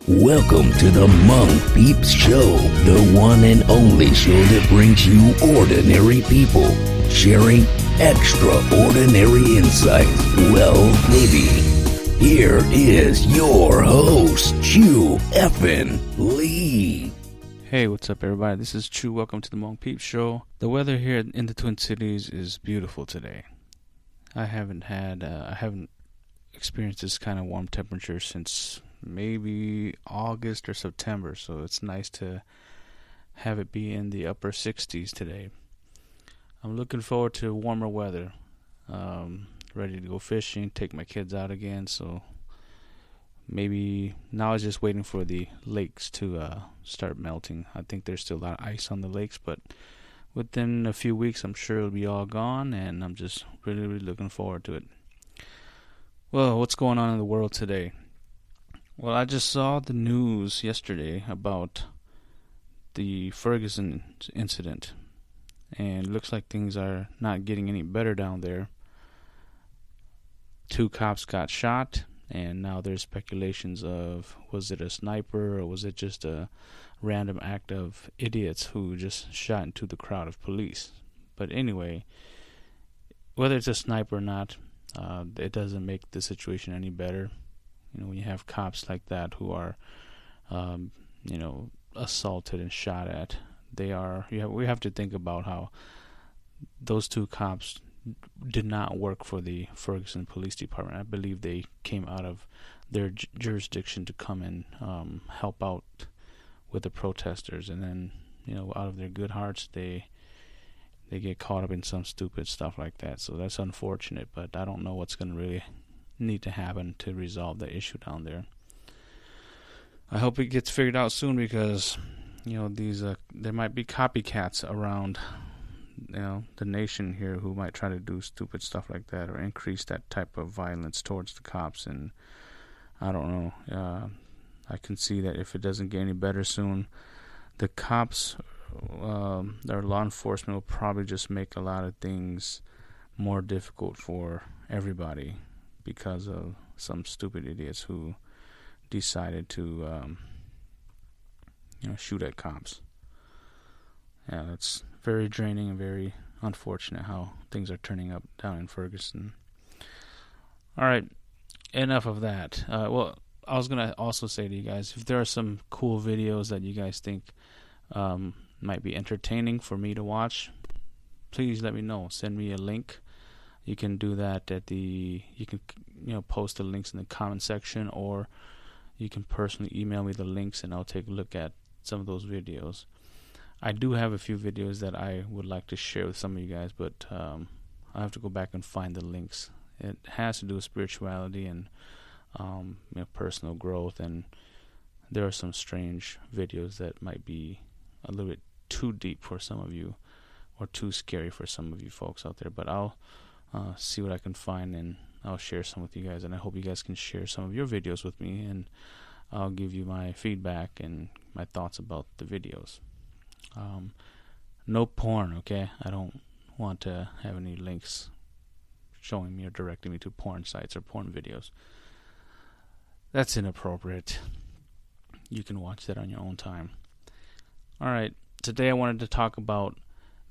Welcome to the Hmong Peeps Show, the one and only show that brings you ordinary people sharing extraordinary insights. Well, maybe. Here is your host, Chew Effin Lee. Hey, what's up, everybody? This is Chew. Welcome to the Hmong Peeps Show. The weather here in the Twin Cities is beautiful today. I haven't experienced this kind of warm temperature since maybe August or September, so it's nice to have it be in the upper 60s today. I'm looking forward to warmer weather. Ready to go fishing, take my kids out again, so maybe now it's just waiting for the lakes to start melting. I think there's still a lot of ice on the lakes, but within a few weeks I'm sure it'll be all gone, and I'm just really looking forward to it. Well, what's going on in the world today? Well, I just saw the news yesterday about the Ferguson incident, and it looks like things are not getting any better down there. 2 cops got shot, and now there's speculations of, was it a sniper or was it just a random act of idiots who just shot into the crowd of police. But anyway, whether it's a sniper or not, it doesn't make the situation any better. You know, when you have cops like that who are, assaulted and shot at, we have to think about how those 2 cops did not work for the Ferguson Police Department. I believe they came out of their jurisdiction to come and help out with the protesters, and then, out of their good hearts, they get caught up in some stupid stuff like that. So that's unfortunate, but I don't know what's going to really need to happen to resolve the issue down there. I hope it gets figured out soon, because these there might be copycats around the nation here who might try to do stupid stuff like that or increase that type of violence towards the cops, and I don't know. I can see that if it doesn't get any better soon, the cops, their law enforcement will probably just make a lot of things more difficult for everybody because of some stupid idiots who decided to shoot at cops. Yeah, that's very draining and very unfortunate how things are turning up down in Ferguson. All right, enough of that. Well, I was going to also say to you guys, if there are some cool videos that you guys think might be entertaining for me to watch, please let me know. Send me a link. You can do that you can post the links in the comment section, or you can personally email me the links and I'll take a look at some of those videos. I do have a few videos that I would like to share with some of you guys, but I have to go back and find the links. It has to do with spirituality and personal growth, and there are some strange videos that might be a little bit too deep for some of you, or too scary for some of you folks out there. But I'll see what I can find, and I'll share some with you guys, and I hope you guys can share some of your videos with me, and I'll give you my feedback and my thoughts about the videos. No porn, okay? I don't want to have any links showing me or directing me to porn sites or porn videos. That's inappropriate. You can watch that on your own time. Alright, today I wanted to talk about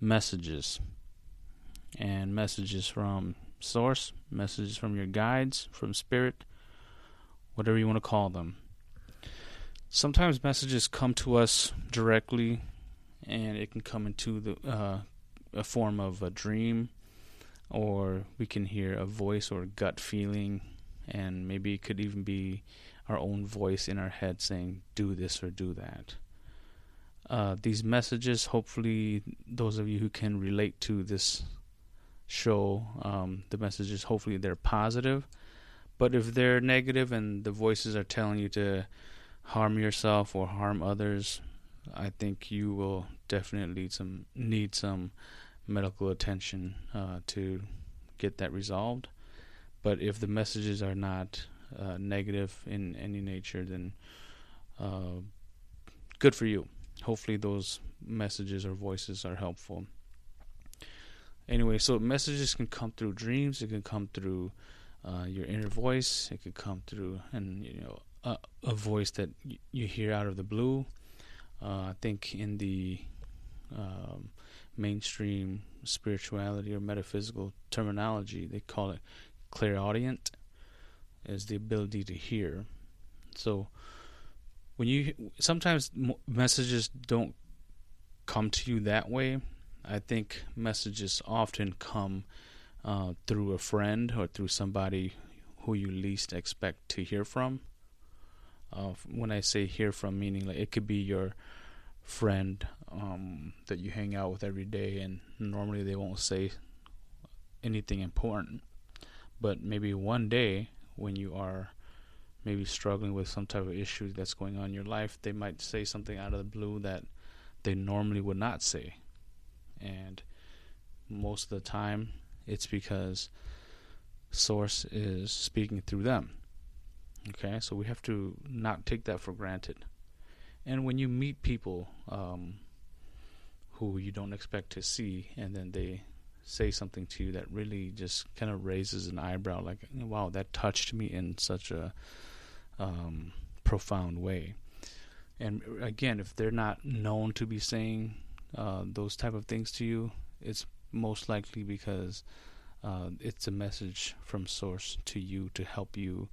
messages. And messages from source, messages from your guides, from spirit, whatever you want to call them. Sometimes messages come to us directly, and it can come into a form of a dream, or we can hear a voice or a gut feeling, and maybe it could even be our own voice in our head saying, do this or do that. These messages, hopefully those of you who can relate to this show, the messages, hopefully they're positive. But if they're negative and the voices are telling you to harm yourself or harm others, I think you will definitely need some medical attention to get that resolved. But if the messages are not negative in any nature, then good for you. Hopefully those messages or voices are helpful. Anyway, so messages can come through dreams. It can come through your inner voice. It could come through, and a voice that you hear out of the blue. I think in the mainstream spirituality or metaphysical terminology, they call it clairaudient, is the ability to hear. So when you sometimes messages don't come to you that way. I think messages often come through a friend or through somebody who you least expect to hear from. When I say hear from, meaning like it could be your friend that you hang out with every day, and normally they won't say anything important, but maybe one day when you are maybe struggling with some type of issue that's going on in your life, they might say something out of the blue that they normally would not say. And most of the time it's because Source is speaking through them. Okay, so we have to not take that for granted. And when you meet people who you don't expect to see, and then they say something to you that really just kind of raises an eyebrow, like, wow, that touched me in such a profound way. And again, if they're not known to be saying those type of things to you, it's most likely because it's a message from Source to you to help you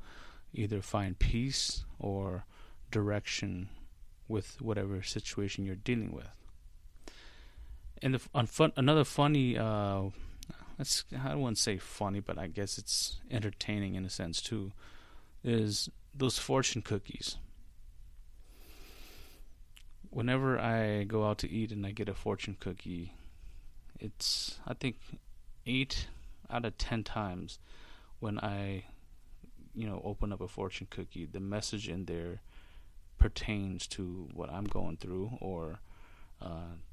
either find peace or direction with whatever situation you're dealing with. And another funny, I don't want to say funny, but I guess it's entertaining in a sense too, is those fortune cookies. Whenever I go out to eat and I get a fortune cookie, it's, I think, 8 out of 10 times when I open up a fortune cookie, the message in there pertains to what I'm going through or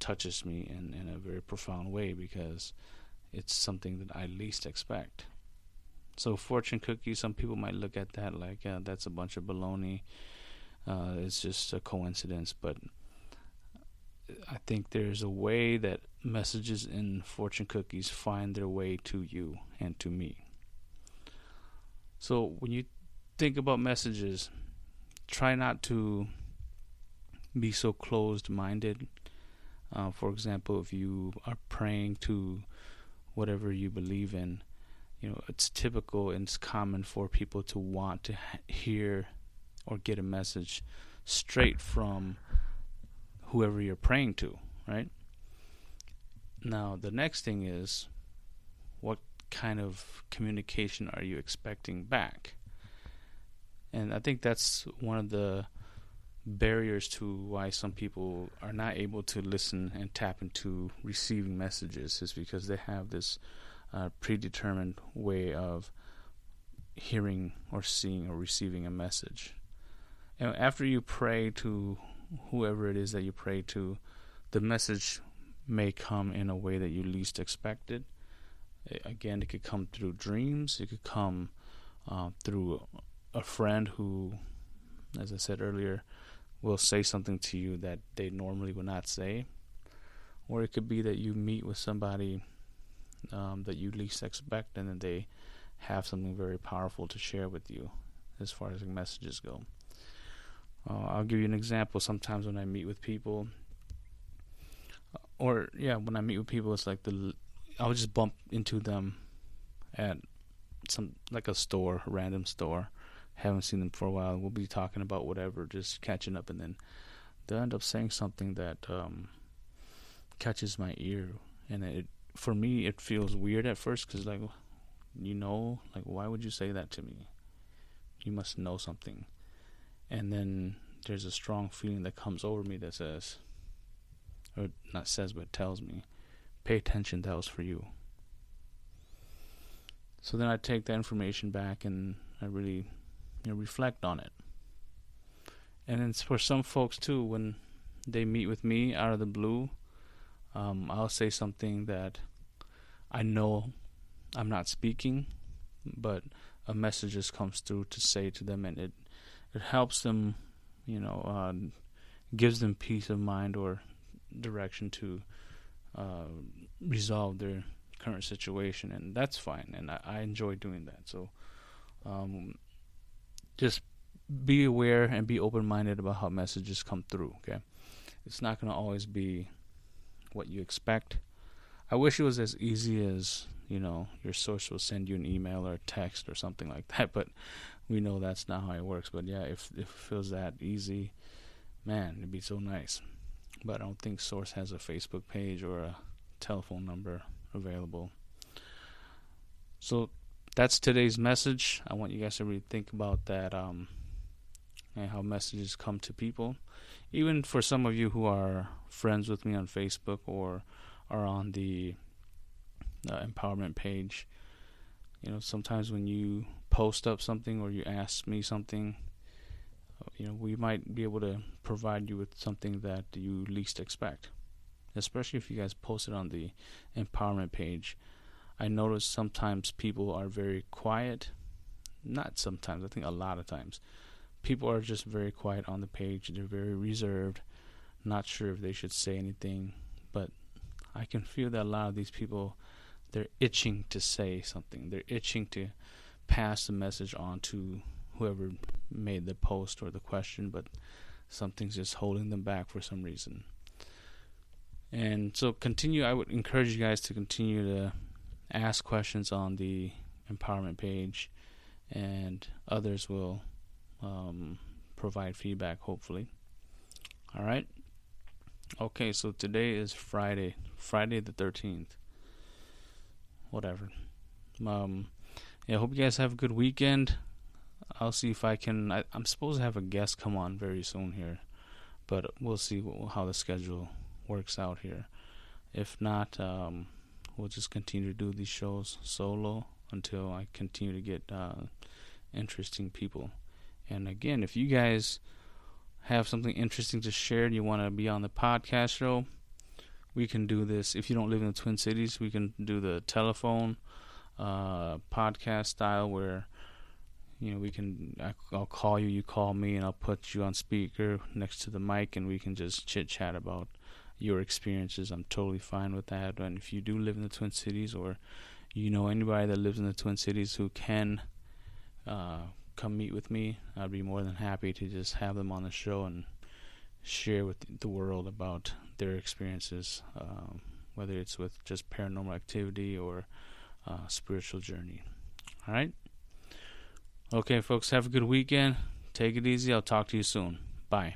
touches me in a very profound way, because it's something that I least expect. So fortune cookies, some people might look at that like that's a bunch of baloney. It's just a coincidence, but I think there's a way that messages in fortune cookies find their way to you and to me. So when you think about messages, try not to be so closed-minded. For example, if you are praying to whatever you believe in, it's typical and it's common for people to want to hear or get a message straight from whoever you're praying to, right? Now, the next thing is, what kind of communication are you expecting back? And I think that's one of the barriers to why some people are not able to listen and tap into receiving messages, is because they have this predetermined way of hearing or seeing or receiving a message. And after you pray to whoever it is that you pray to, the message may come in a way that you least expected. Again, it could come through dreams. It could come through a friend who, as I said earlier, will say something to you that they normally would not say. Or it could be that you meet with somebody that you least expect, and then they have something very powerful to share with you as far as messages go. I'll give you an example. Sometimes when I meet with people, when I meet with people, it's like I'll just bump into them at a store, a random store. Haven't seen them for a while. We'll be talking about whatever, just catching up, and then they'll end up saying something that catches my ear, and for me it feels weird at first, because why would you say that to me? You must know something. And then there's a strong feeling that comes over me that says, or not says, but tells me, pay attention, that was for you. So then I take that information back and I really reflect on it. And then for some folks too, when they meet with me out of the blue, I'll say something that I know I'm not speaking, but a message just comes through to say to them, and it helps them, gives them peace of mind or direction to resolve their current situation, and that's fine, and I enjoy doing that. So just be aware and be open-minded about how messages come through. Okay, it's not going to always be what you expect. I wish it was as easy as, your source will send you an email or a text or something like that, but we know that's not how it works. But yeah, if it feels that easy, man, it'd be so nice. But I don't think Source has a Facebook page or a telephone number available. So that's today's message. I want you guys to really think about that, and how messages come to people. Even for some of you who are friends with me on Facebook or are on the empowerment page, sometimes when you post up something or you ask me something, we might be able to provide you with something that you least expect, especially if you guys post it on the empowerment page. I notice sometimes people are very quiet. Not sometimes, I think a lot of times. People are just very quiet on the page. They're very reserved, not sure if they should say anything. But I can feel that a lot of these people, they're itching to say something. They're itching to pass the message on to whoever made the post or the question, but something's just holding them back for some reason. And so I would encourage you guys to continue to ask questions on the empowerment page, and others will provide feedback, hopefully. All right. Okay, so today is Friday the 13th. Whatever. I hope you guys have a good weekend. I'll see if I can. I'm supposed to have a guest come on very soon here, but we'll see how the schedule works out here. If not, we'll just continue to do these shows solo until I continue to get interesting people. And again, if you guys have something interesting to share and you want to be on the podcast show, we can do this. If you don't live in the Twin Cities, we can do the telephone podcast style where I'll call you, you call me, and I'll put you on speaker next to the mic, and we can just chit chat about your experiences. I'm totally fine with that. And if you do live in the Twin Cities, or you know anybody that lives in the Twin Cities who can come meet with me, I'd be more than happy to just have them on the show and share with the world about their experiences, whether it's with just paranormal activity or spiritual journey. All right. Okay, folks, have a good weekend. Take it easy. I'll talk to you soon. Bye.